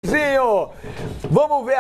Zinho, vamos ver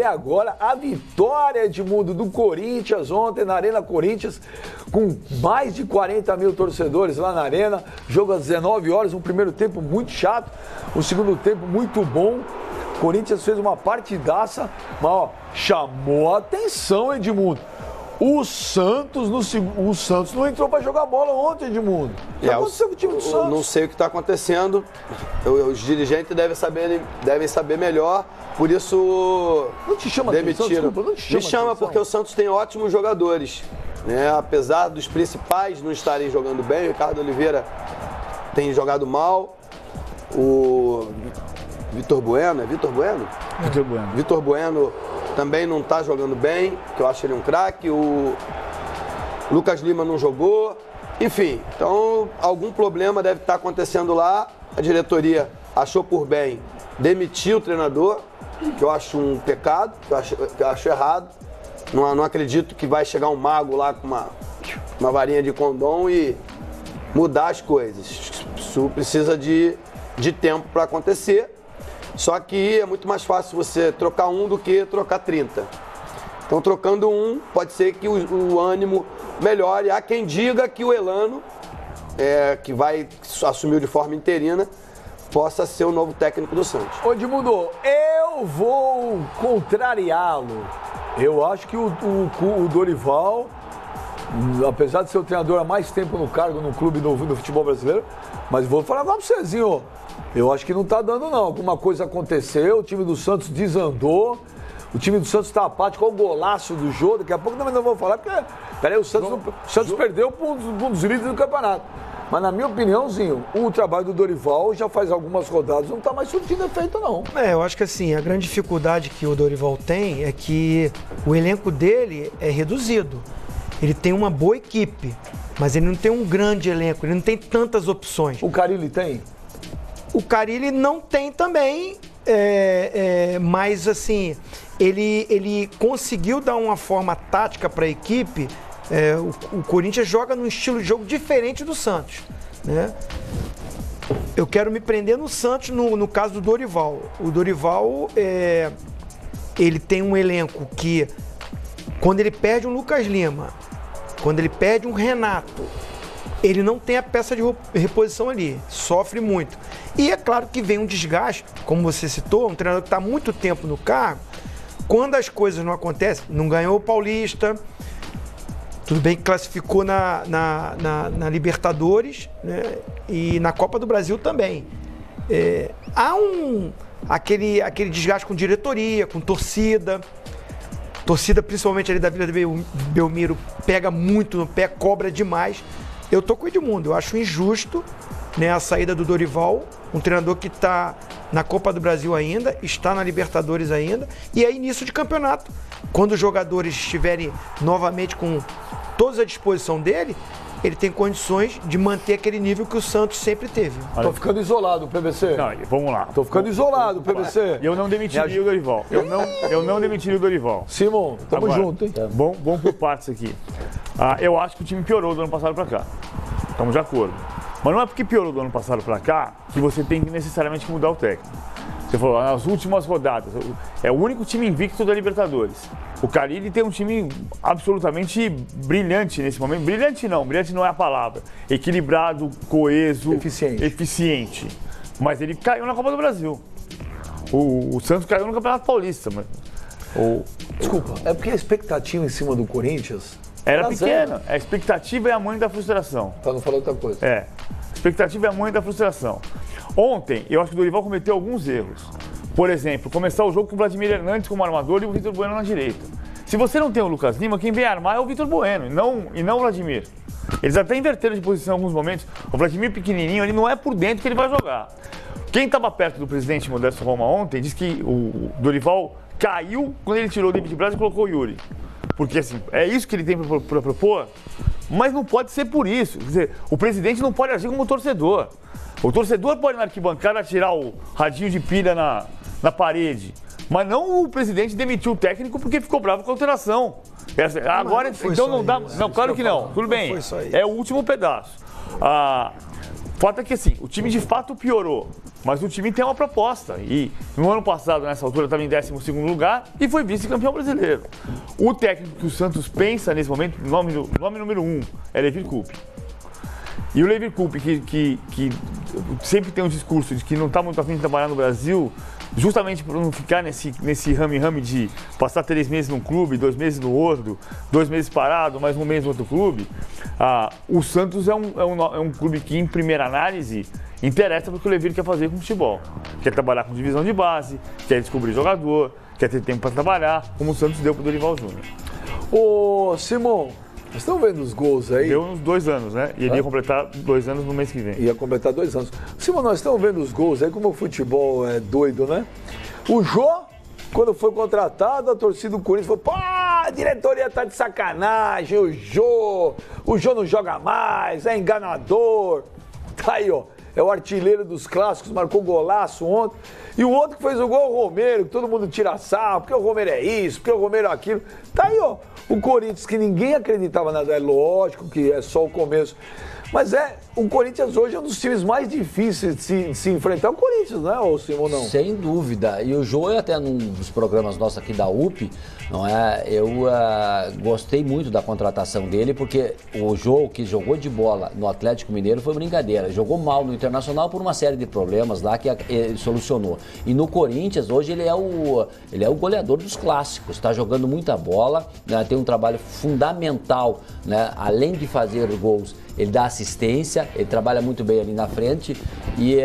agora a vitória, Edmundo, do Corinthians ontem na Arena Corinthians, com mais de 40 mil torcedores lá na Arena, jogo às 19 horas, um primeiro tempo muito chato, um segundo tempo muito bom. O Corinthians fez uma partidaça, mas ó, chamou a atenção, Edmundo. O Santos não entrou para jogar bola ontem, Edmundo. O que aconteceu com o time do Santos? Não sei o que está acontecendo. Os dirigentes devem saber melhor. Por isso, não te chama demitiram. Atenção, desculpa, não te chama Me chama atenção. porque o Santos tem ótimos jogadores. Né? Apesar dos principais não estarem jogando bem, o Ricardo Oliveira tem jogado mal. O Vitor Bueno, Vitor Bueno também não está jogando bem, que eu acho ele um craque. O Lucas Lima não jogou. Enfim, então algum problema deve estar acontecendo lá. A diretoria achou por bem demitir o treinador, que eu acho um pecado, que eu acho errado. Não acredito que vai chegar um mago lá com uma varinha de condom e mudar as coisas. Isso precisa de tempo para acontecer. Só que é muito mais fácil você trocar um do que trocar 30. Então, trocando um, pode ser que o ânimo melhore. Há quem diga que o Elano, que assumiu de forma interina, possa ser o novo técnico do Santos. Ô, Edmundo, eu vou contrariá-lo. Eu acho que o Dorival, apesar de ser o treinador há mais tempo no cargo no clube do futebol brasileiro, mas vou falar com você, Zinho. Eu acho que não tá dando, não. Alguma coisa aconteceu, o time do Santos desandou, o time do Santos tá apático, olha o golaço do jogo. Daqui a pouco também não vou falar, porque peraí, o Santos perdeu para um dos líderes do campeonato. Mas na minha opiniãozinho, o trabalho do Dorival já faz algumas rodadas, não tá mais surtindo efeito, não. Eu acho que assim, a grande dificuldade que o Dorival tem é que o elenco dele é reduzido. Ele tem uma boa equipe, mas ele não tem um grande elenco, ele não tem tantas opções. O Carille tem? O Carille não tem também, mas assim, ele conseguiu dar uma forma tática para a equipe. O Corinthians joga num estilo de jogo diferente do Santos, né? Eu quero me prender no Santos, no caso do Dorival. O Dorival, ele tem um elenco que, quando ele perde um Lucas Lima, quando ele perde um Renato, ele não tem a peça de reposição ali, sofre muito. E é claro que vem um desgaste, como você citou, um treinador que está há muito tempo no cargo, quando as coisas não acontecem, não ganhou o Paulista, tudo bem que classificou na Libertadores, né, e na Copa do Brasil também. Há aquele desgaste com diretoria, com torcida. Torcida, principalmente ali da Vila de Belmiro, pega muito no pé, cobra demais. Eu tô com o Edmundo, eu acho injusto, né, a saída do Dorival, um treinador que está na Copa do Brasil ainda, está na Libertadores ainda, e é início de campeonato. Quando os jogadores estiverem novamente com todos à disposição dele, ele tem condições de manter aquele nível que o Santos sempre teve. Tô ficando isolado, PVC. Não, vamos lá. Tô ficando isolado, PVC. Eu não demitiria o Dorival. Eu não demitiria o Dorival. Simon, tamo Agora, junto, hein? Vamos por partes aqui. Eu acho que o time piorou do ano passado para cá. Estamos de acordo. Mas não é porque piorou do ano passado para cá que você tem que necessariamente mudar o técnico. Você falou, nas últimas rodadas, é o único time invicto da Libertadores. O Carille tem um time absolutamente brilhante nesse momento. Brilhante não é a palavra. Equilibrado, coeso, eficiente. Mas ele caiu na Copa do Brasil. O Santos caiu no Campeonato Paulista. Desculpa, é porque a expectativa em cima do Corinthians era pequena. A expectativa é a mãe da frustração. Pra não falar outra coisa. A expectativa é a mãe da frustração. Ontem, eu acho que o Dorival cometeu alguns erros. Por exemplo, começar o jogo com o Vladimir Hernandes como armador e o Vitor Bueno na direita. Se você não tem o Lucas Lima, quem vem armar é o Vitor Bueno e não o Vladimir. Eles até inverteram de posição em alguns momentos. O Vladimir pequenininho, ele não é por dentro que ele vai jogar. Quem estava perto do presidente Modesto Roma ontem disse que o Dorival caiu quando ele tirou o David Braz e colocou o Yuri. Porque assim, é isso que ele tem para propor, mas não pode ser por isso. Quer dizer, o presidente não pode agir como torcedor. O torcedor pode na arquibancada tirar o radinho de pilha na parede, mas não o presidente demitiu o técnico porque ficou bravo com a alteração. Agora, então não dá. Não, claro que não. Tudo bem. É o último pedaço. O fato é que, assim, o time de fato piorou, mas o time tem uma proposta. E no ano passado, nessa altura, estava em 12º lugar e foi vice-campeão brasileiro. O técnico que o Santos pensa nesse momento, nome número 1, é Levir Coupe. E o Levir Coupe, que sempre tem um discurso de que não está muito afim de trabalhar no Brasil, justamente por não ficar nesse rame-rame de passar 3 meses num clube, 2 meses no outro, 2 meses parado, mais um mês no outro clube, o Santos é um clube que, em primeira análise, interessa porque o Levir quer fazer com o futebol. Quer trabalhar com divisão de base, quer descobrir jogador, quer ter tempo para trabalhar, como o Santos deu para o Dorival Júnior. Ô, Simão, vocês estão vendo os gols aí? Deu uns 2 anos, né? E ele ia completar 2 anos no mês que vem. Ia completar 2 anos. Simão, nós estamos vendo os gols aí, como o futebol é doido, né? O Jô, quando foi contratado, a torcida do Corinthians falou: pô, a diretoria tá de sacanagem, o Jô não joga mais, é enganador. Tá aí, ó. É o artilheiro dos clássicos, marcou golaço ontem. E o outro que fez o gol, o Romero, que todo mundo tira sarro, porque o Romero é isso, porque o Romero é aquilo. Tá aí, ó. O Corinthians, que ninguém acreditava nada, é lógico que é só o começo. Mas o Corinthians hoje é um dos times mais difíceis de se enfrentar. O Corinthians, não é, ou Simão, não? Sem dúvida. E o Jô, até num dos programas nossos aqui da UP, não é? Eu gostei muito da contratação dele, porque o Jô, que jogou de bola no Atlético Mineiro, foi brincadeira. Jogou mal no Internacional por uma série de problemas lá que ele solucionou. E no Corinthians, hoje, ele é o goleador dos clássicos. Está jogando muita bola, né? Tem um trabalho fundamental, né? Além de fazer gols, ele dá assistência, ele trabalha muito bem ali na frente e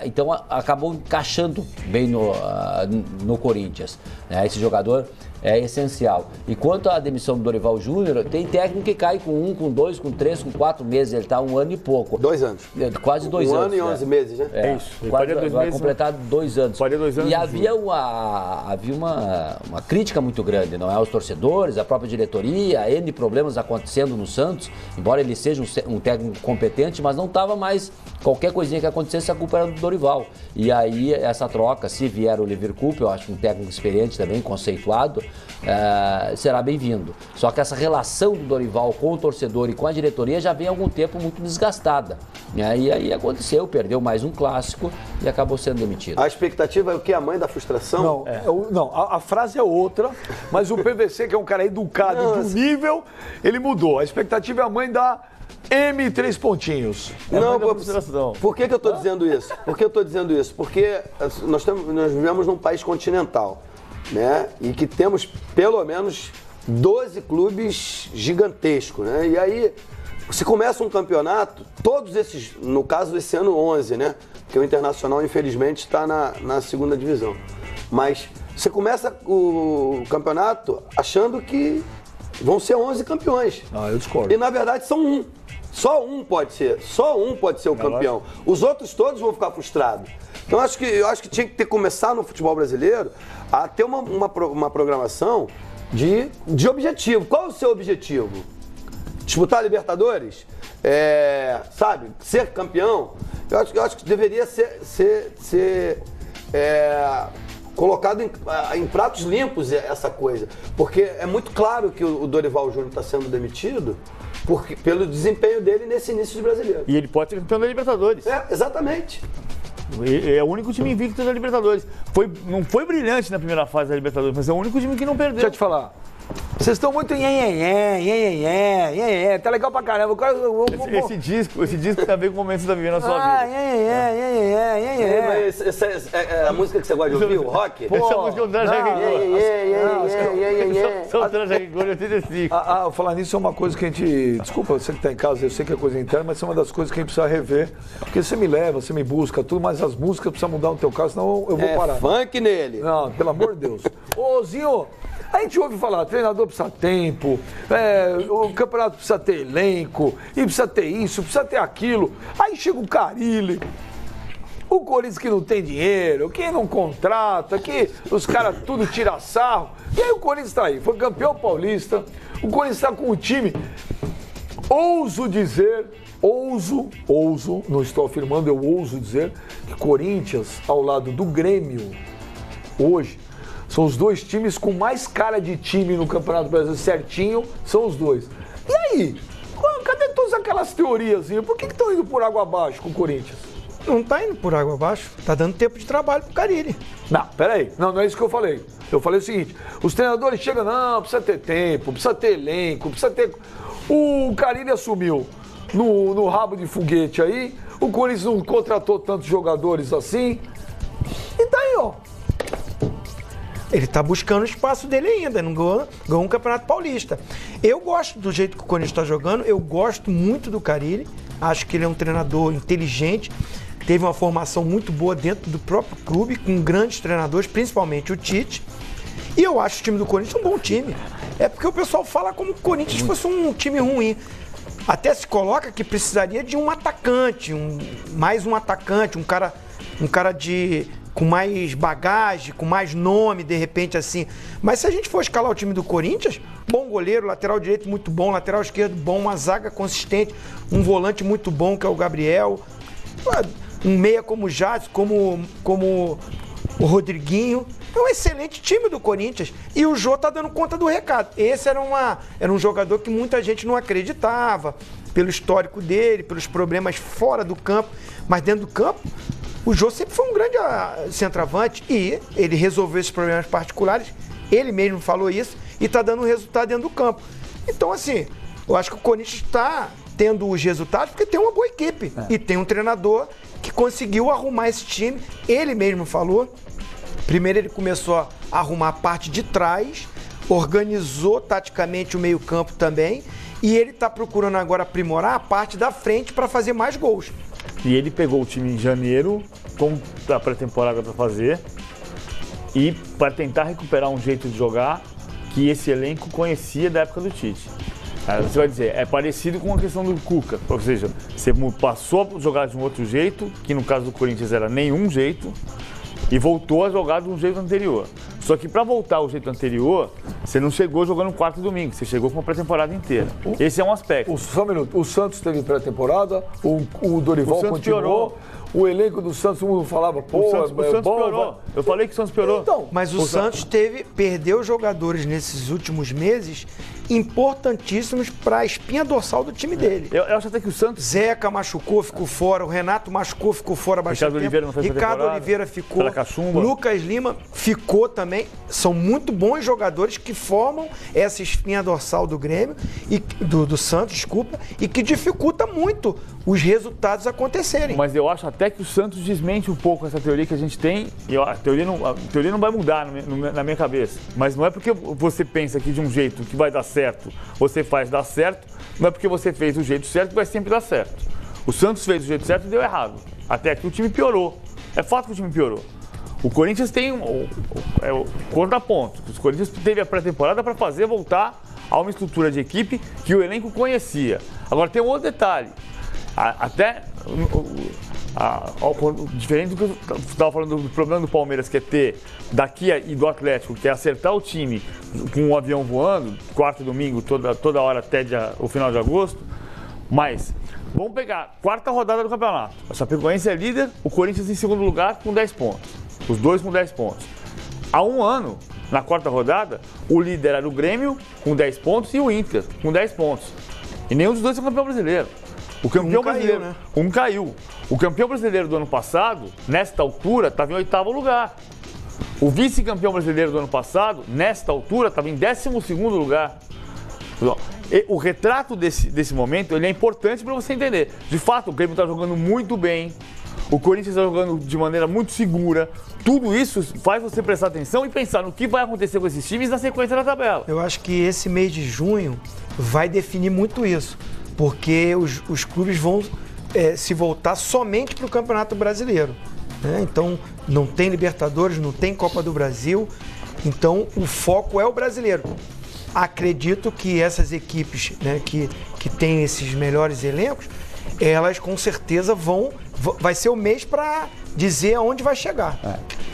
então acabou encaixando bem no Corinthians, né? Esse jogador é essencial. E quanto à demissão do Dorival Júnior, tem técnico que cai com 1, com 2, com 3, com 4 meses, ele está 1 ano e pouco. 2 anos. Quase 2 anos. 1 ano e 11 meses, né? É isso. Quase, vai 2 completar 2 anos. Faria 2 anos. E havia uma crítica muito grande, não é? Aos torcedores, a própria diretoria, N problemas acontecendo no Santos, embora ele seja um técnico competente, mas não estava mais, qualquer coisinha que acontecesse, a culpa era do Dorival. E aí essa troca, se vier o Levir Coupe, eu acho um técnico experiente também, conceituado, será bem-vindo. Só que essa relação do Dorival com o torcedor e com a diretoria já vem há algum tempo muito desgastada. E aí aconteceu, perdeu mais um clássico e acabou sendo demitido. A expectativa é o que? A mãe da frustração? Não, a frase é outra, mas o PVC, que é um cara educado do nível, ele mudou. A expectativa é a mãe da M3 pontinhos. Não, por que eu estou dizendo isso? Por que eu estou dizendo isso? Porque nós vivemos num país continental, né? E que temos pelo menos 12 clubes gigantescos, né? E aí, se começa um campeonato, todos esses, no caso esse ano 11, né? Porque o Internacional, infelizmente, está na segunda divisão. Mas você começa o campeonato achando que vão ser 11 campeões. Eu discordo. E na verdade são 1. Só um pode ser o campeão. Os outros todos vão ficar frustrados. Então eu acho que tinha que começar no futebol brasileiro a ter uma programação de objetivo. Qual é o seu objetivo? Disputar a Libertadores? Sabe? Ser campeão? Eu acho que deveria ser colocado em pratos limpos essa coisa. Porque é muito claro que o Dorival Júnior está sendo demitido pelo desempenho dele nesse início de brasileiro. E ele pode ser campeão da Libertadores. Exatamente. É o único time invicto da Libertadores. Não foi brilhante na primeira fase da Libertadores, mas é o único time que não perdeu. Deixa eu te falar. Vocês estão muito tá legal pra caramba. Esse disco tem a ver com o momento que você tá vivendo na sua vida. Mas essa é a música que você gosta de ouvir, o rock? Essa música é o Traje Rigor. O Traje Rigor 85. Falar nisso é uma coisa que a gente... Desculpa, você que tá em casa, eu sei que é coisa interna, mas é uma das coisas que a gente precisa rever. Porque você me leva, você me busca, tudo, mas as músicas precisam mudar no teu caso, senão eu vou parar. Funk nele. Não, pelo amor de Deus. Ô, Zinho... A gente ouve falar, treinador precisa tempo, o campeonato precisa ter elenco, e precisa ter isso, precisa ter aquilo. Aí chega o Carille, o Corinthians que não tem dinheiro, que não contrata, que os caras tudo tira sarro. E aí o Corinthians tá aí, foi campeão paulista, o Corinthians tá com o time, ouso dizer, não estou afirmando, eu ouso dizer, que Corinthians, ao lado do Grêmio, hoje, são os 2 times com mais cara de time no Campeonato Brasileiro, certinho, são os 2. E aí? Cadê todos aquelas teorias, por que estão indo por água abaixo com o Corinthians? Não tá indo por água abaixo, tá dando tempo de trabalho pro Carille. Não, peraí. Não é isso que eu falei. Eu falei o seguinte, os treinadores chegam, não, precisa ter tempo, precisa ter elenco, precisa ter... O Carille assumiu no rabo de foguete aí, o Corinthians não contratou tantos jogadores assim, e daí, ó. Ele tá buscando o espaço dele ainda, não ganhou um Campeonato Paulista. Eu gosto do jeito que o Corinthians está jogando, eu gosto muito do Carille, acho que ele é um treinador inteligente, teve uma formação muito boa dentro do próprio clube, com grandes treinadores, principalmente o Tite. E eu acho o time do Corinthians um bom time. É porque o pessoal fala como se o Corinthians fosse um time ruim. Até se coloca que precisaria de um atacante, mais um atacante, um cara com mais bagagem, com mais nome, de repente, assim. Mas se a gente for escalar o time do Corinthians, bom goleiro, lateral direito muito bom, lateral esquerdo bom, uma zaga consistente, um volante muito bom, que é o Gabriel, um meia como o Jadson, como o Rodriguinho. É um excelente time do Corinthians. E o Jô tá dando conta do recado. Esse era um jogador que muita gente não acreditava, pelo histórico dele, pelos problemas fora do campo, mas dentro do campo, o Jô sempre foi um grande centroavante e ele resolveu esses problemas particulares, ele mesmo falou isso, e tá dando resultado dentro do campo. Então, assim, eu acho que o Corinthians está tendo os resultados porque tem uma boa equipe e tem um treinador que conseguiu arrumar esse time. Ele mesmo falou, primeiro ele começou a arrumar a parte de trás, organizou taticamente o meio-campo também, e ele está procurando agora aprimorar a parte da frente para fazer mais gols. E ele pegou o time em janeiro, com a pré-temporada para fazer, e para tentar recuperar um jeito de jogar que esse elenco conhecia da época do Tite. Aí você vai dizer, é parecido com a questão do Cuca, ou seja, você passou a jogar de um outro jeito, que no caso do Corinthians era nenhum jeito, e voltou a jogar de um jeito anterior. Só que para voltar ao jeito anterior, você não chegou jogando quarto e domingo, você chegou com uma pré-temporada inteira. Esse é um aspecto. Só um minuto, o Santos teve pré-temporada, o Dorival continuou, piorou. O elenco do Santos, todo mundo falava, pô, o Santos piorou. Eu falei que o Santos piorou. Então, mas o Santos perdeu jogadores nesses últimos meses importantíssimos para a espinha dorsal do time dele. Eu acho até que o Santos... Zeca machucou, ficou fora. O Renato machucou, ficou fora bastante tempo. Oliveira não fez Ricardo Oliveira ficou. Lucas Lima ficou também. São muito bons jogadores que formam essa espinha dorsal do Grêmio, do Santos, desculpa, e que dificulta muito os resultados acontecerem. Mas eu acho até que o Santos desmente um pouco essa teoria que a gente tem. E a teoria não vai mudar na minha cabeça. Mas não é porque você pensa que de um jeito que vai dar certo, você faz dar certo, não é porque você fez do jeito certo que vai sempre dar certo. O Santos fez do jeito certo e deu errado. Até aqui o time piorou. É fato que o time piorou. O Corinthians tem o contraponto. O Corinthians teve a pré-temporada para fazer voltar a uma estrutura de equipe que o elenco conhecia. Agora tem um outro detalhe. Diferente do que eu estava falando do problema do Palmeiras, que é ter daqui e do Atlético, que é acertar o time com um avião voando, quarta e domingo, toda hora até o final de agosto. Mas vamos pegar quarta rodada do campeonato. A Chapecoense é líder, o Corinthians em segundo lugar com 10 pontos. Os dois com 10 pontos. Há um ano, na quarta rodada, o líder era o Grêmio com 10 pontos e o Inter com 10 pontos. E nenhum dos dois é campeão brasileiro. O campeão brasileiro, né? Um caiu. O campeão brasileiro do ano passado, nesta altura, estava em 8º lugar. O vice-campeão brasileiro do ano passado, nesta altura, estava em 12º lugar. O retrato desse momento ele é importante para você entender. De fato, o Grêmio está jogando muito bem. O Corinthians está jogando de maneira muito segura. Tudo isso faz você prestar atenção e pensar no que vai acontecer com esses times na sequência da tabela. Eu acho que esse mês de junho vai definir muito isso. Porque os clubes vão se voltar somente para o Campeonato Brasileiro. Né? Então, não tem Libertadores, não tem Copa do Brasil. Então, o foco é o brasileiro. Acredito que essas equipes, né, que têm esses melhores elencos, elas com certeza vai ser o mês para dizer aonde vai chegar.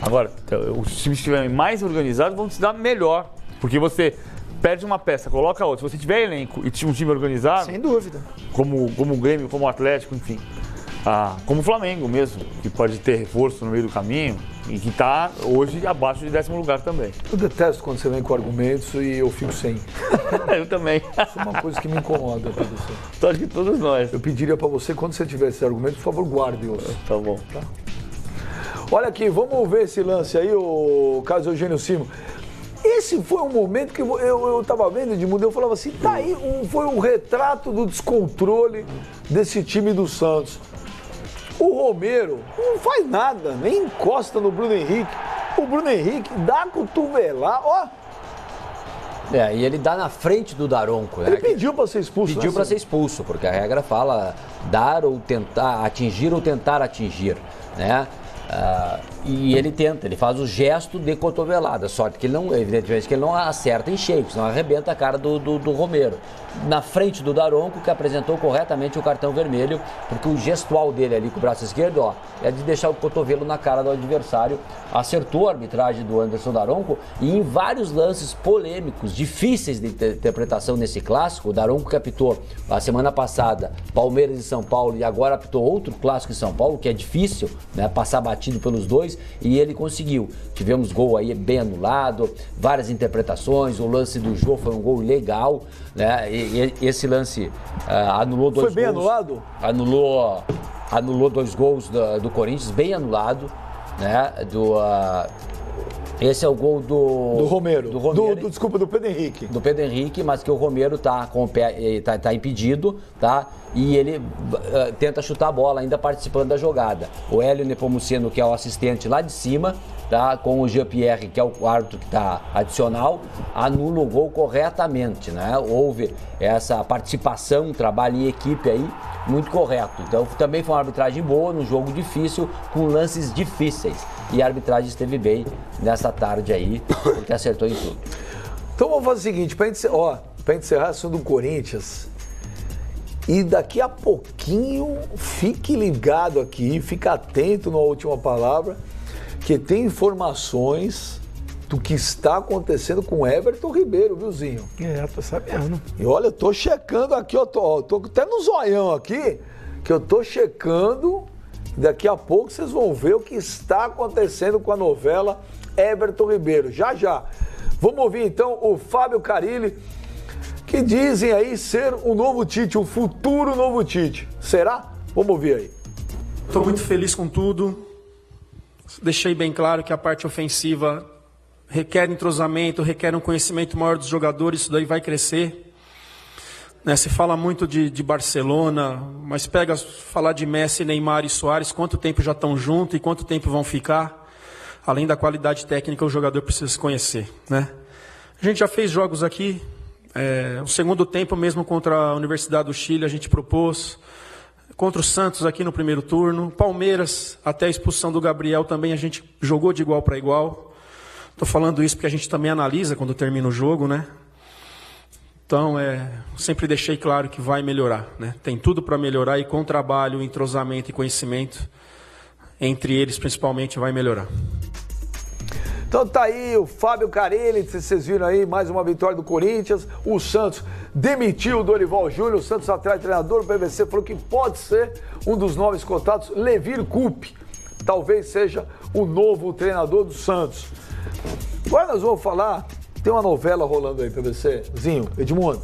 Agora, os times que estiverem mais organizados vão se dar melhor. Porque você perde uma peça, coloca outra. Se você tiver elenco e um time organizado... Sem dúvida. Como o Grêmio, como o Atlético, enfim. Como o Flamengo mesmo, que pode ter reforço no meio do caminho. E que está hoje abaixo de 10º lugar também. Eu detesto quando você vem com argumentos e eu fico sem. Eu também. Isso é uma coisa que me incomoda, professor. Então, acho que todos nós. Eu pediria para você, quando você tiver esses argumentos, por favor, guarde-os. Tá bom. Tá? Olha aqui, vamos ver esse lance aí, o Carlos Eugênio Simon. Esse foi um momento que eu estava vendo, Edmundo, eu falava assim, tá aí, foi um retrato do descontrole desse time do Santos. O Romero não faz nada, nem encosta no Bruno Henrique. O Bruno Henrique dá a cotovelada, ó. E ele dá na frente do Daronco, né? Ele pediu para ser expulso. Pediu para ser expulso, porque a regra fala dar ou tentar, atingir ou tentar atingir, né? E ele tenta, ele faz o gesto de cotovelada, sorte que ele não, evidentemente que ele não acerta em cheio, senão arrebenta a cara do Romero. Na frente do Daronco, que apresentou corretamente o cartão vermelho, porque o gestual dele ali com o braço esquerdo, ó, é de deixar o cotovelo na cara do adversário. Acertou a arbitragem do Anderson Daronco e em vários lances polêmicos, difíceis de interpretação nesse clássico, o Daronco que apitou a semana passada Palmeiras e São Paulo e agora apitou outro clássico em São Paulo, que é difícil, né, passar batido pelos dois, e ele conseguiu. Tivemos gol aí bem anulado, várias interpretações, o lance do Jô foi um gol legal, né? E esse lance anulou 2 gols. Foi bem anulado? Anulou 2 gols do Corinthians, bem anulado, né? Esse é o gol do Romero. Desculpa, do Pedro Henrique. Do Pedro Henrique, mas que o Romero tá com o pé, tá impedido, tá? E ele tenta chutar a bola, ainda participando da jogada. O Hélio Nepomuceno, que é o assistente lá de cima, tá? Com o Jean-Pierre, que é o árbitro que tá adicional, anula o gol corretamente, né? Houve essa participação, um trabalho em equipe aí, muito correto. Então também foi uma arbitragem boa, num jogo difícil, com lances difíceis. E a arbitragem esteve bem nessa tarde aí, porque acertou em tudo. Então vamos fazer o seguinte, pra encerrar a assunto do Corinthians, e daqui a pouquinho fique ligado aqui, fique atento na última palavra, que tem informações do que está acontecendo com o Everton Ribeiro, viu, Zinho? Tô sabendo. E olha, eu tô checando aqui, eu tô até no zoião aqui, que eu tô checando. Daqui a pouco vocês vão ver o que está acontecendo com a novela Everton Ribeiro. Já, já. Vamos ouvir então o Fábio Carilli, que dizem aí ser o novo Tite, o futuro novo Tite. Será? Vamos ouvir aí. Estou muito feliz com tudo. Deixei bem claro que a parte ofensiva requer entrosamento, requer um conhecimento maior dos jogadores, isso daí vai crescer. Né, se fala muito de Barcelona, mas falar de Messi, Neymar e Suárez, quanto tempo já estão juntos e quanto tempo vão ficar? Além da qualidade técnica, o jogador precisa se conhecer. Né? A gente já fez jogos aqui, o segundo tempo mesmo contra a Universidade do Chile a gente propôs, contra o Santos aqui no primeiro turno, Palmeiras, até a expulsão do Gabriel também a gente jogou de igual para igual. Estou falando isso porque a gente também analisa quando termina o jogo, né? Então, sempre deixei claro que vai melhorar, né? Tem tudo para melhorar e com trabalho, entrosamento e conhecimento, entre eles principalmente, vai melhorar. Então tá aí o Fábio Carilli, vocês viram aí mais uma vitória do Corinthians. O Santos demitiu o Dorival Júnior, o Santos atrás treinador, o PVC falou que pode ser um dos novos cotados, Levir Coupe. Talvez seja o novo treinador do Santos. Agora nós vamos falar, tem uma novela rolando aí, PVC. Zinho, Edmundo.